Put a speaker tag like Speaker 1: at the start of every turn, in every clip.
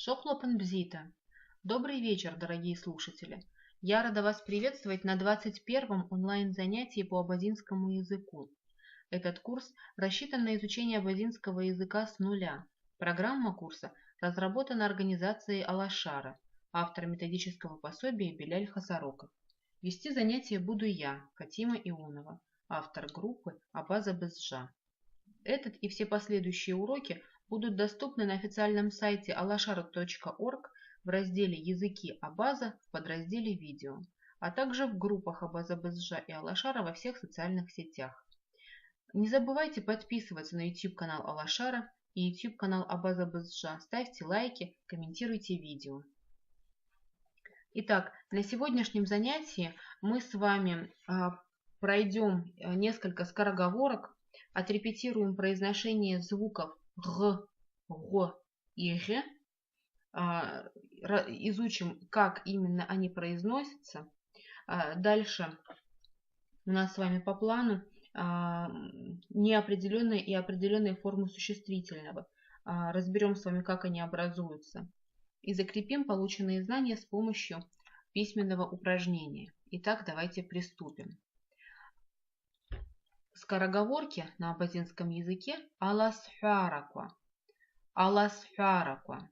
Speaker 1: Шохлопен бзита. Добрый вечер, дорогие слушатели. Я рада вас приветствовать на 21-м онлайн-занятии по абазинскому языку. Этот курс рассчитан на изучение абазинского языка с нуля. Программа курса разработана организацией Алашара, автор методического пособия Беляль Хасароков. Вести занятия буду я, Фатима Ионова, автор группы Абаза Безжа. Этот и все последующие уроки будут доступны на официальном сайте alashar.org в разделе «Языки Абаза» в подразделе «Видео», а также в группах Абаза Безжа и Алашара во всех социальных сетях. Не забывайте подписываться на YouTube-канал Алашара и YouTube-канал Абаза Безжа, ставьте лайки, комментируйте видео. Итак, на сегодняшнем занятии мы с вами пройдем несколько скороговорок, отрепетируем произношение звуков г, го и г, изучим, как именно они произносятся. Дальше у нас с вами по плану неопределенные и определенные формы существительного. Разберем с вами, как они образуются. И закрепим полученные знания с помощью письменного упражнения. Итак, давайте приступим. Скороговорки на абазинском языке аласфяраква. Аласфяраква.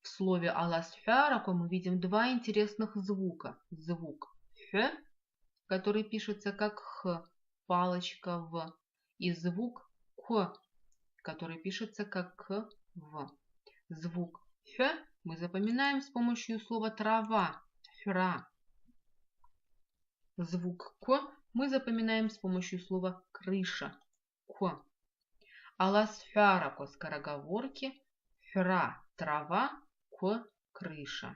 Speaker 1: В слове аласфяраква мы видим два интересных звука. Звук х, который пишется как х, палочка в, и звук к, который пишется как к, в. Звук х мы запоминаем с помощью слова трава, фра. Звук к мы запоминаем с помощью слова крыша, к. Аласфярако скороговорки, фра трава, к крыша.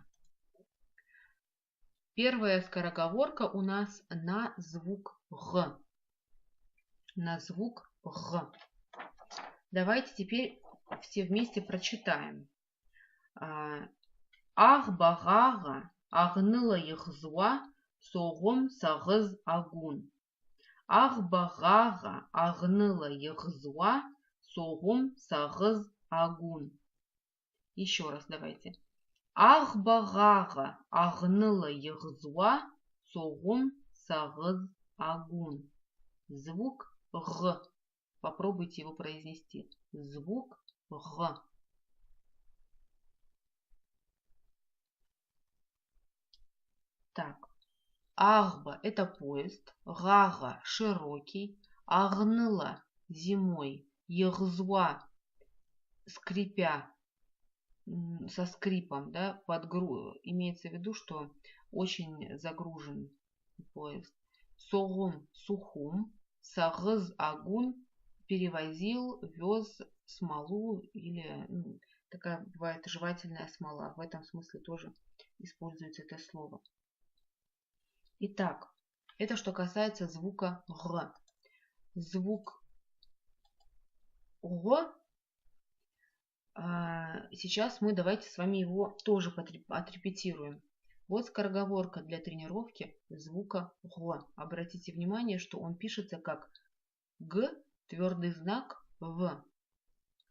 Speaker 1: Первая скороговорка у нас на звук г. На звук г. Давайте теперь все вместе прочитаем. Ах багага агныла ехзуа соғым сағыз агун. Ах багага агныла ехзуа соғым сағыз агун. Еще раз давайте. Ах багага агныла ехзуа соғым сағыз агун. Звук г. Попробуйте его произнести. Звук г. Так. Ахба – это поезд, гага – широкий, агныла – зимой, ехзуа – скрипя, со скрипом, да, имеется в виду, что очень загружен поезд. Соғым – сухум, сағыз агун – перевозил, вез смолу или такая бывает жевательная смола. В этом смысле тоже используется это слово. Итак, это что касается звука г. Звук г. Сейчас мы давайте с вами его тоже отрепетируем. Вот скороговорка для тренировки звука г. Обратите внимание, что он пишется как г, твердый знак в.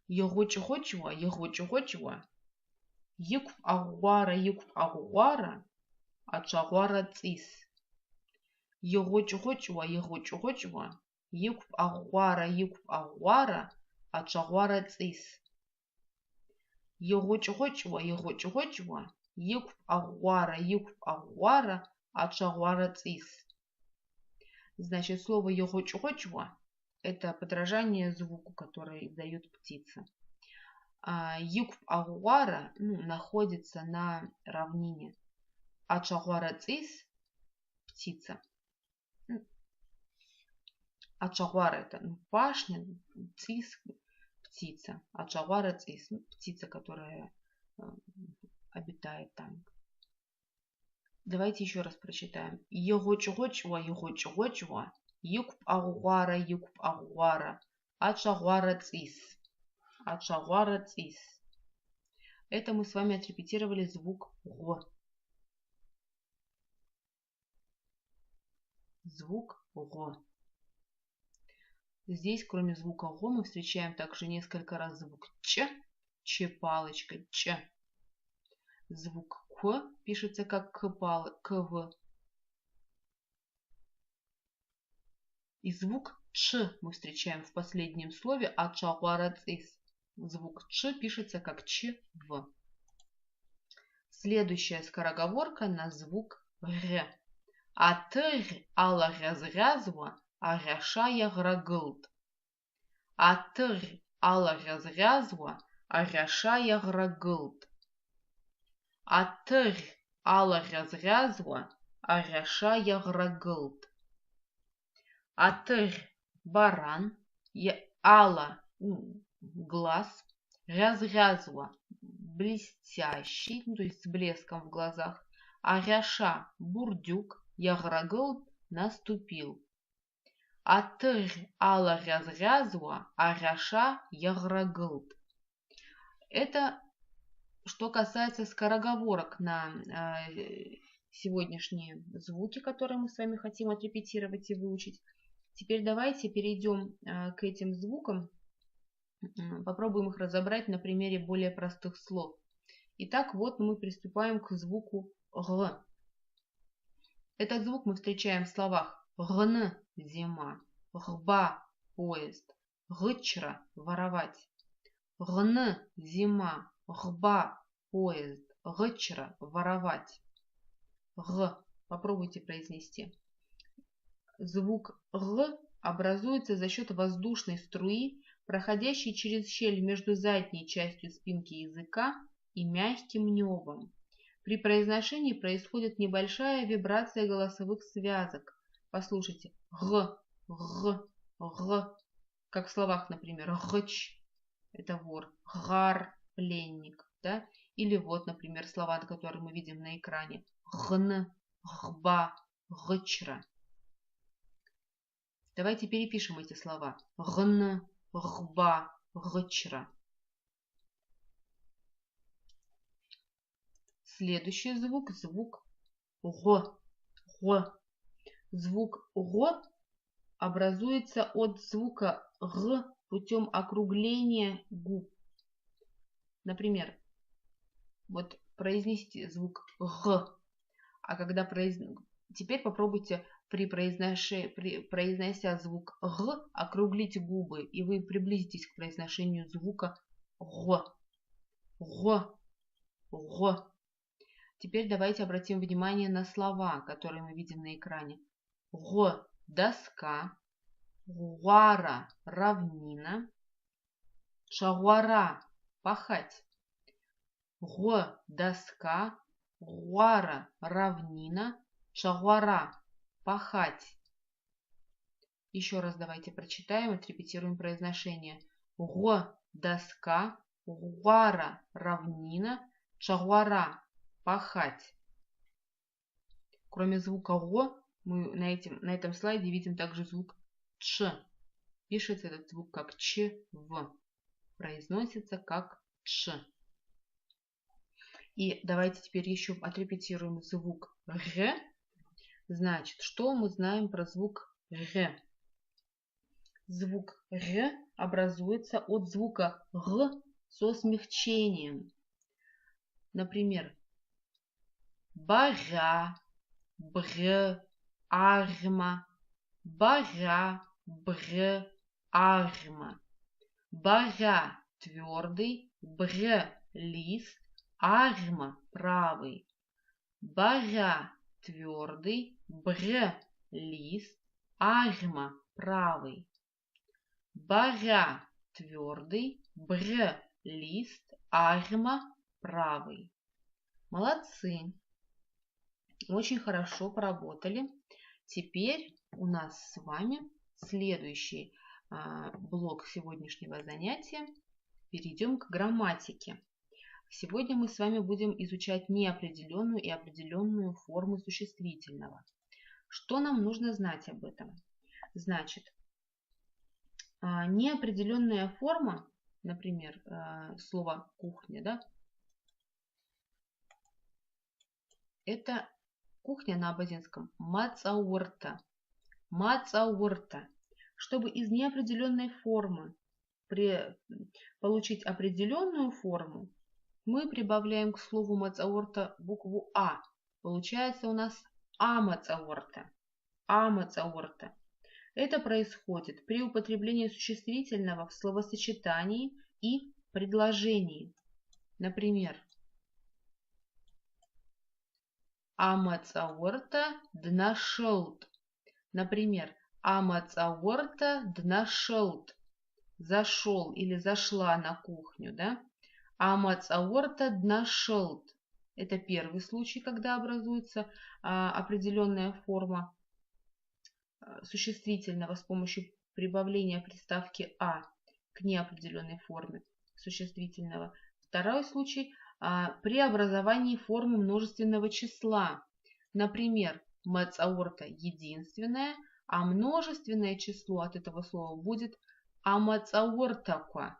Speaker 1: Егочу-хочуа, егочу-хочуа. Юкв агуара, ачагуара цис. Егочу-хочуа, юкв агуара, ачагуара цис. Егочу-хочуа, юкв агуара, ачагуара цис. Значит, слово егочу-хочуа – это подражание звуку, который издает птица. Юкв агуара находится на равнине. Ачагуара цис – птица. Ачагуара – это пашня, цис – птица. Ачагуара цис – птица, которая обитает там. Давайте еще раз прочитаем. Егочу-хочуа, юкв агуара, ачагуара цис. Ачагуара цис. Это мы с вами отрепетировали звук г. Звук г. Здесь, кроме звука Г, мы встречаем также несколько раз звук Ч, Ч палочка, Ч. Звук К пишется как КВ. И звук Ч мы встречаем в последнем слове ачагуарацис. Звук Ч пишется как ЧВ. Следующая скороговорка на звук Р. Атыр ала разрязва, арашая грагылт. Атыр ала разрязва, арашая грагылт. Атыр ала разрязва, арашая грагылт. Атыр баран, ала глаз, разрязва блестящий, то есть с блеском в глазах, аряша бурдюк, яграгыл наступил. Атыр ала разрязва, аряша яграгыл. Это что касается скороговорок на сегодняшние звуки, которые мы с вами хотим отрепетировать и выучить. Теперь давайте перейдем к этим звукам, попробуем их разобрать на примере более простых слов. Итак, вот мы приступаем к звуку Г. Этот звук мы встречаем в словах гн – зима, гба – поезд, гчра – воровать. Гн – зима, гба – поезд, гчра – воровать. Г. Попробуйте произнести. Звук Г образуется за счет воздушной струи, проходящей через щель между задней частью спинки языка и мягким небом. При произношении происходит небольшая вибрация голосовых связок. Послушайте. Г, г, г. Как в словах, например, гч – это вор, гар – пленник. Да? Или вот, например, слова, которые мы видим на экране. Гн, гба, гчра. Давайте перепишем эти слова. Гн, гба, гчра. Следующий звук, звук Г. Г. Звук Г образуется от звука Г путем округления губ. Например, вот произнести звук Г, а когда теперь попробуйте произнося звук Г, округлить губы, и вы приблизитесь к произношению звука Г. Г. Г. Теперь давайте обратим внимание на слова, которые мы видим на экране. Г – доска, гуара – равнина, шагуара – пахать. Г – доска, гуара – равнина, шагуара – пахать. Еще раз давайте прочитаем, отрепетируем произношение. Г – доска, гуара – равнина, шагуара – пахать. Кроме звука Г, мы на этом слайде видим также звук Ч. Пишется этот звук как ЧВ. Произносится как Ч. И давайте теперь еще отрепетируем звук Г. Значит, что мы знаем про звук Г? Звук Г образуется от звука Г со смягчением. Например, бара, бр, арма, бара, бр, арма. Бара твердый, бр лист, арма правый. Бара твердый, бр лист, арма правый. Бара твердый, бр лист, арма правый. Молодцы. Очень хорошо поработали. Теперь у нас с вами следующий блок сегодняшнего занятия. Перейдем к грамматике. Сегодня мы с вами будем изучать неопределенную и определенную формы существительного. Что нам нужно знать об этом? Значит, неопределенная форма, например, слово кухня, да? Это кухня на абазинском мацаурта. Мацаурта. Чтобы из неопределенной формы получить определенную форму, мы прибавляем к слову мацаорта букву А. Получается у нас амацаорта. Амацаорта. Это происходит при употреблении существительного в словосочетании и предложении. Например, амацаорта днашелт. Например, амацаорта днашелт. Зашел или зашла на кухню, да? Амацаорта днашелт. Это первый случай, когда образуется определенная форма существительного с помощью прибавления приставки «а» к неопределенной форме существительного. Второй случай при образовании формы множественного числа. Например, мацаорта единственное, а множественное число от этого слова будет амацаортаква.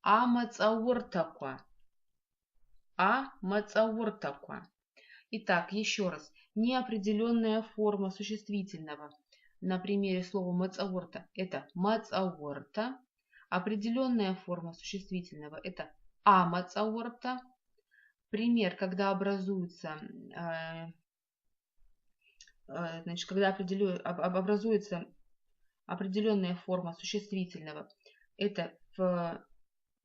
Speaker 1: Амацаортаква. Амацаортаква. Итак, еще раз. Неопределенная форма существительного на примере слова мацаорта это мацаорта. Определенная форма существительного это амацаорта. Пример, когда образуется, когда образуется определенная форма существительного, это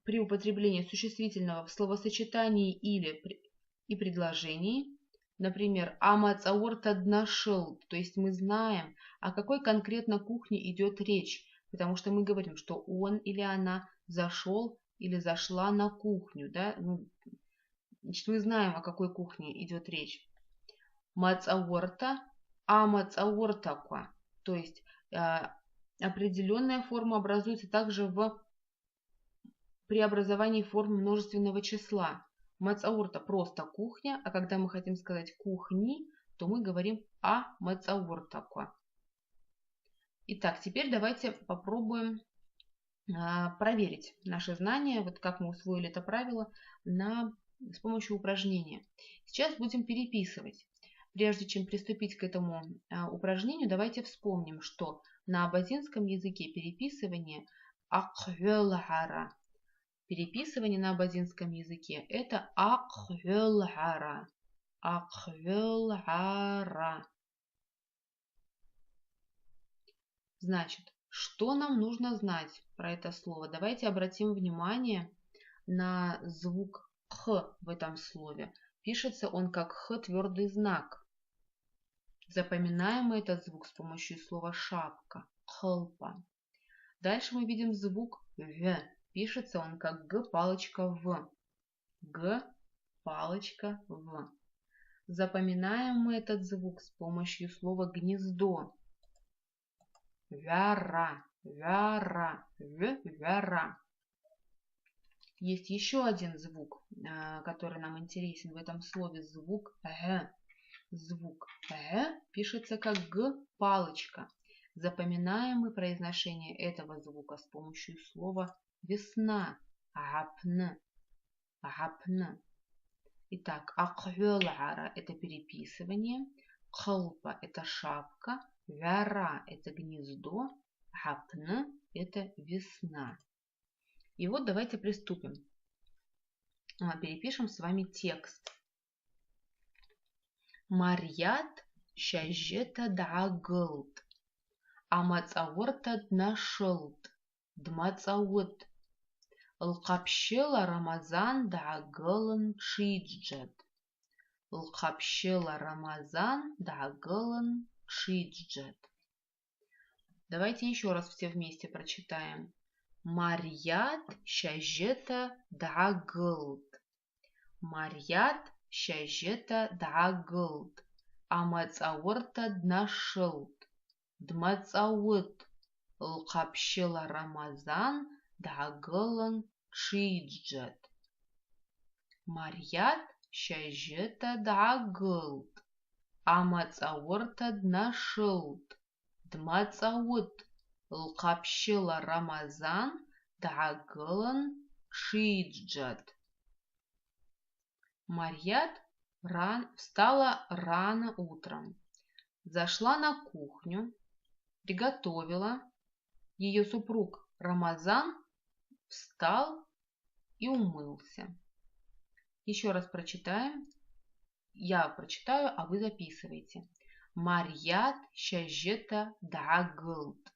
Speaker 1: при употреблении существительного в словосочетании и предложении. Например, амацаорта днашел, то есть мы знаем, о какой конкретно кухне идет речь, потому что мы говорим, что он или она зашел или зашла на кухню, да? Значит, мы знаем, о какой кухне идет речь. Мацаорта, амацаортаква, то есть определенная форма образуется также в преобразовании формы множественного числа. Мацаорта просто кухня, а когда мы хотим сказать кухни, то мы говорим о мацаортаква. Итак, теперь давайте попробуем проверить наши знания, вот как мы усвоили это правило, с помощью упражнения. Сейчас будем переписывать. Прежде чем приступить к этому упражнению, давайте вспомним, что на абазинском языке переписывание аквелхара. Переписывание на абазинском языке это аквелхара. Аквелхара. Значит, что нам нужно знать про это слово? Давайте обратим внимание на звук «х» в этом слове. Пишется он как «х» твердый знак. Запоминаем мы этот звук с помощью слова «шапка», «хлпа». Дальше мы видим звук «в». Пишется он как «г» палочка «в». «Г» палочка «в». Запоминаем мы этот звук с помощью слова «гнездо». Вяра, вяра, вяра. Есть еще один звук, который нам интересен в этом слове, звук «г». Звук «г» пишется как «г» палочка. Запоминаем мы произношение этого звука с помощью слова «весна». Гапн. Гапн. Итак, аквелара – это переписывание, кхлпа – это шапка, вяра – это гнездо, гапн – это весна. И вот давайте приступим. Перепишем с вами текст. Марьят шажета дагылт, амацаорта днашылт, дмацаут. Лкапщела Рамазан дагылын шиджет. Лкапщела Рамазан дагылын шиджет. Давайте еще раз все вместе прочитаем. Марьят шажета дагылт. Марьят шажета дагылт. Амацаорта днашылт. Дмацаут. Лкапщела Рамазан дагылын шиджет. Марьят шажета дагылт. Амацаорта днашылт. Дмацаут. Лкапщела Рамазан дагылын шиджет. Марьят встала рано утром, зашла на кухню, приготовила ее супруг Рамазан встал и умылся. Еще раз прочитаем. Я прочитаю, а вы записывайте. Марьят шажета дагылт,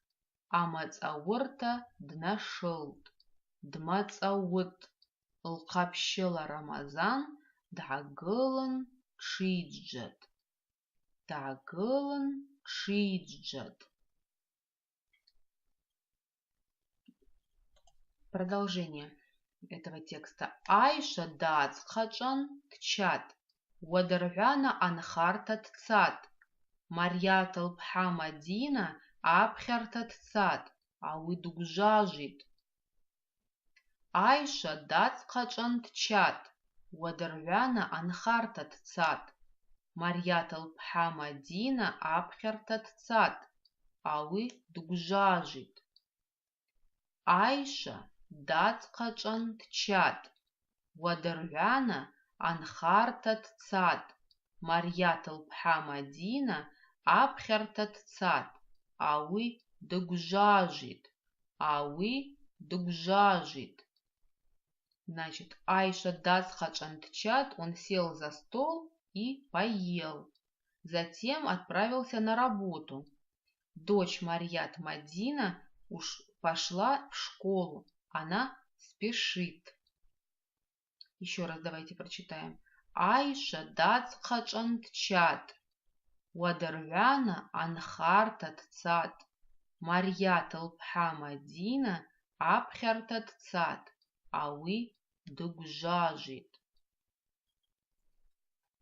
Speaker 1: амацауырта днашылт, дмацауыт, лқапшыла Рамазан дагылын шиджет. Дагылын шиджет. Продолжение этого текста. Айша дац хачан тчат. Уадарвяна анхарта тцат. Марьятал пхамадина апхерта тцат. Ауидугжажит. Айша дац хачан тчат. Уадарвяна анхарта тцат. Марьятал пхамадина апхерта тцат. Ауидугжажит. Айша дацқачан тчат, уадырвяна анхарта тцат, Марьятал пхамадина апхерта тцат, ауи дугжажит, ауи дугжажит. Значит, Айша дацқачан тчат, он сел за стол и поел. Затем отправился на работу. Дочь Марьят Мадина уж пошла в школу. Она спешит. Еще раз давайте прочитаем. Айша дацқачан тчат. Уадарвяна анхарта тцат. Марьятал пхамадина апхерта тцат. Ауи дугжажит.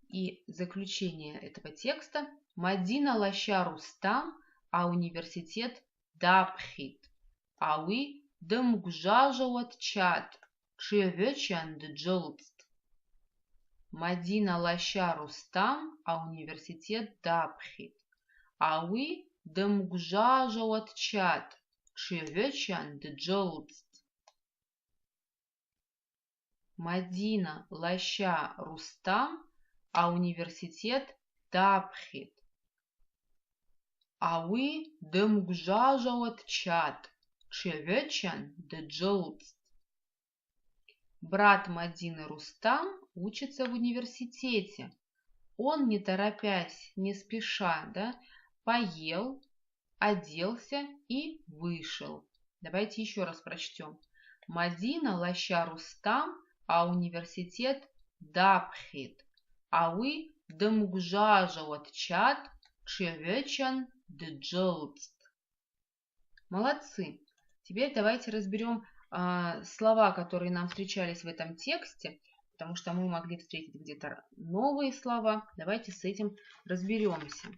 Speaker 1: И заключение этого текста. Мадина лаща Рустам, а университет дапхит. Ауи дымгжажават чат. Чевечан джилст. Мадина лаща Рустам, а университет дапхит. Ауи дымгжажават чат. Чевечан джилст. Мадина лаща Рустам, а университет дапхит. Ауи дымгжажават чат. Чевечан джилст. Брат Мадины Рустам учится в университете. Он, не торопясь, не спеша, поел, оделся и вышел. Давайте еще раз прочтем. Мадина лаща Рустам, а университет дапхит. Ауи дымгжажават чат. Чевечан джилст. Молодцы. Теперь давайте разберем слова, которые нам встречались в этом тексте, потому что мы могли встретить где-то новые слова. Давайте с этим разберемся.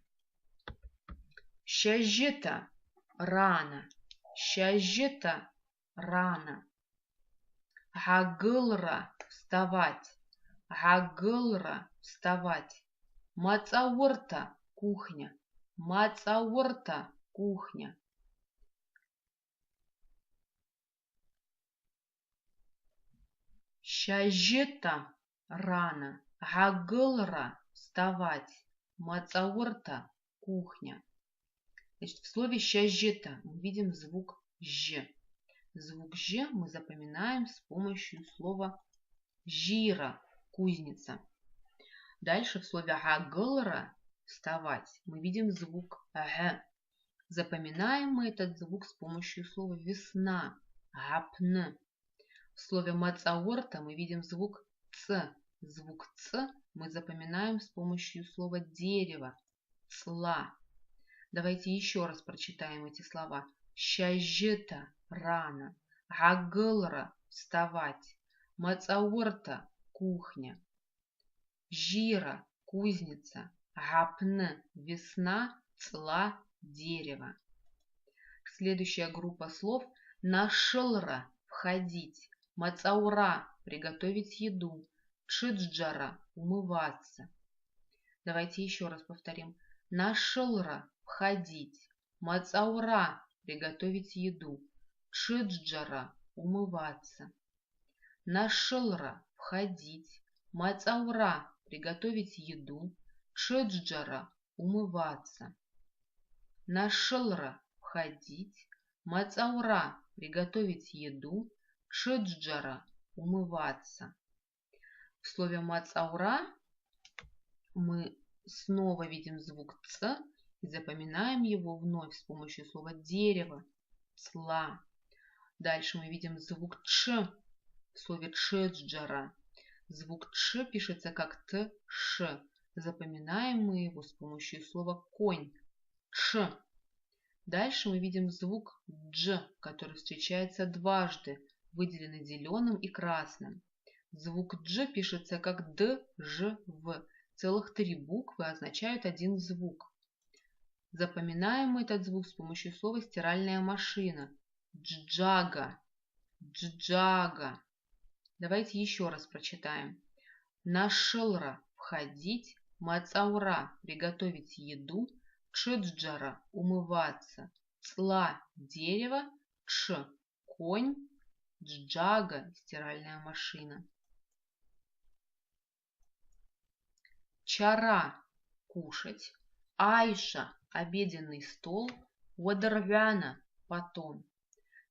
Speaker 1: Шажета рано. Шажета рано. Гагылра вставать. Гагылра вставать. Мацауырта кухня. Мацауырта кухня. Шажета рано. Гагылра вставать. Мацауырта кухня. Значит, в слове шажета мы видим звук ж. Звук ж мы запоминаем с помощью слова жира, кузница. Дальше в слове гагылра вставать мы видим звук г. Запоминаем мы этот звук с помощью слова весна, гапн. В слове мацауырта мы видим звук ц. Звук ц мы запоминаем с помощью слова дерево, цла. Давайте еще раз прочитаем эти слова. Шажета рано. Гагылра вставать. Мацауырта кухня. Жира кузница. Гапн весна, цла дерево. Следующая группа слов. Нашылра входить. Мацаура приготовить еду. Чиджара умываться. Давайте еще раз повторим. Нашылра входить. Мацаура приготовить еду. Чиджара умываться. Нашылра входить. Мацаура приготовить еду. Чиджара умываться. Нашылра входить. Мацаура – приготовить еду. Чеджара – умываться. В слове мацаура мы снова видим звук ц и запоминаем его вновь с помощью слова дерево, цла. Дальше мы видим звук ч в слове чеджара. Звук ч пишется как т, ш. Запоминаем мы его с помощью слова конь, ч. Дальше мы видим звук дж, который встречается дважды, выделенный зеленым и красным. Звук дж пишется как д, ж, в. Целых 3 буквы означают один звук. Запоминаем мы этот звук с помощью слова стиральная машина. Джджага, джджага. Давайте еще раз прочитаем. Нашилра – входить, мацаура – приготовить еду, чеджара – умываться, цла – дерево, ч – конь, джджага – стиральная машина. Чара – кушать, айша – обеденный стол, уадарвяна – потом.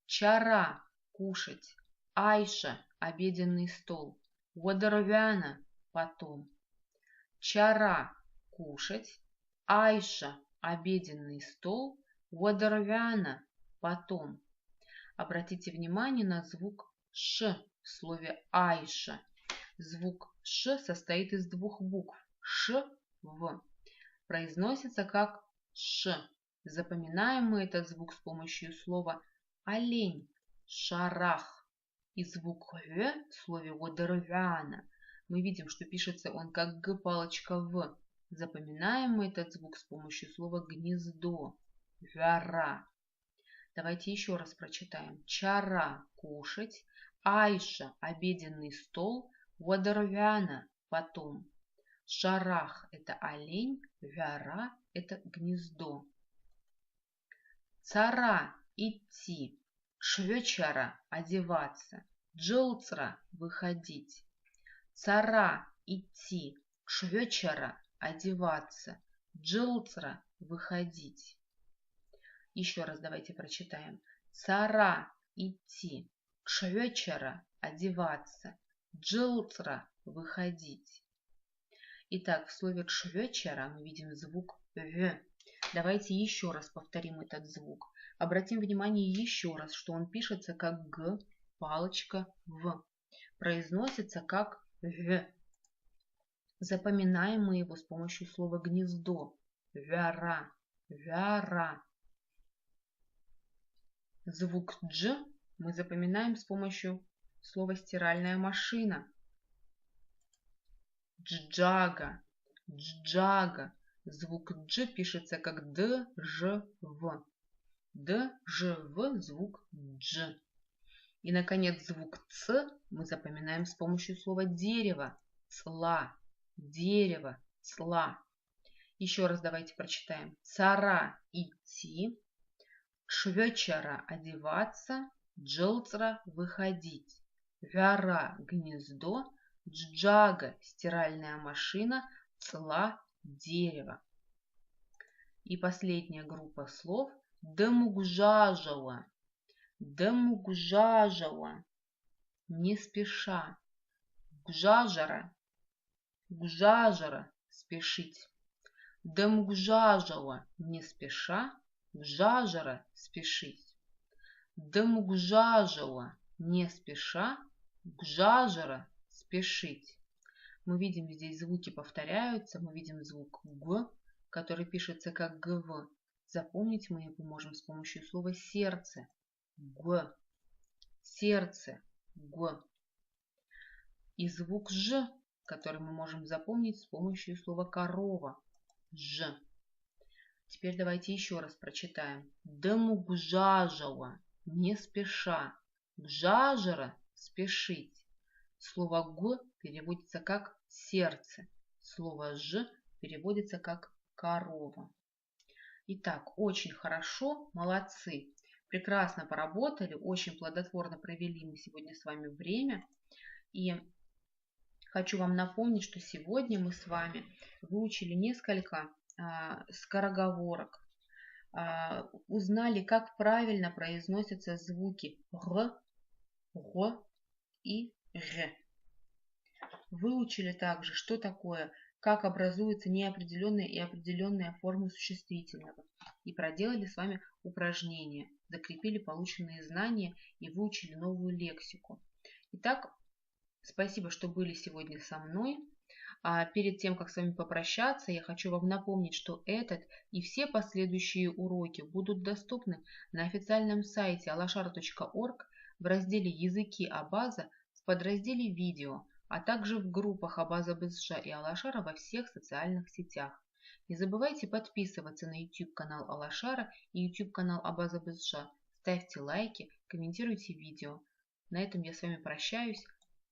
Speaker 1: Чара – кушать, айша – обеденный стол, уадарвяна – потом. Чара – кушать, айша – обеденный стол, уадарвяна – потом. Обратите внимание на звук ш в слове айша. Звук ш состоит из 2 букв ш, в. Произносится как ш. Запоминаем мы этот звук с помощью слова олень, шарах. И звук г в слове уадарвяна. Мы видим, что пишется он как г палочка в. Запоминаем мы этот звук с помощью слова гнездо, вяра. Давайте еще раз прочитаем. Чара – кушать, айша – обеденный стол, уадарвяна – потом. Шарах – это олень, вяра – это гнездо. Цара – идти, швечара – одеваться, джилцра – выходить. Цара – идти, швечара – одеваться, джилцра – выходить. Еще раз давайте прочитаем. Цара – идти, швечара – одеваться, джилцра – выходить. Итак, в слове «чвечера» мы видим звук «в». Давайте еще раз повторим этот звук. Обратим внимание еще раз, что он пишется как «г», палочка «в». Произносится как «в». Запоминаем мы его с помощью слова «гнездо». Вяра, вяра. Звук «дж» мы запоминаем с помощью слова «стиральная машина». Джджага, джджага. Звук дж пишется как д, ж, в. Д, ж, в, звук дж. И, наконец, звук ц мы запоминаем с помощью слова дерево, цла, дерево, цла. Еще раз давайте прочитаем. Цара – идти, швечера – одеваться, джилцра – выходить, вяра – гнездо, джджага – стиральная машина, цла – дерево. И последняя группа слов – демугжажала. Демугжажала – не спеша. Гжажара – гжажара – спешить. Демугжажала – не спеша, гжажара – спешить. Демугжажала – не спеша, гжажара – спешить. Мы видим, здесь звуки повторяются. Мы видим звук г, который пишется как гв. Запомнить мы его можем с помощью слова сердце. Г. Сердце. Г. И звук ж, который мы можем запомнить с помощью слова корова. Ж. Теперь давайте еще раз прочитаем. Демугжажала. Не спеша. Гжажара – спешить. Слово г переводится как сердце. Слово ж переводится как корова. Итак, очень хорошо, молодцы. Прекрасно поработали, очень плодотворно провели мы сегодня с вами время. И хочу вам напомнить, что сегодня мы с вами выучили несколько скороговорок. узнали, как правильно произносятся звуки г, г и ж. Выучили также, что такое, как образуются неопределенные и определенные формы существительного. И проделали с вами упражнения, закрепили полученные знания и выучили новую лексику. Итак, спасибо, что были сегодня со мной. А перед тем, как с вами попрощаться, я хочу вам напомнить, что этот и все последующие уроки будут доступны на официальном сайте alashar.org в разделе «Языки Абаза» в подразделе «Видео», а также в группах Абаза Безджа и Алашара во всех социальных сетях. Не забывайте подписываться на YouTube-канал Алашара и YouTube-канал Абаза Безджа. Ставьте лайки, комментируйте видео. На этом я с вами прощаюсь.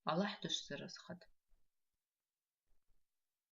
Speaker 1: Аллах тушсырасхат.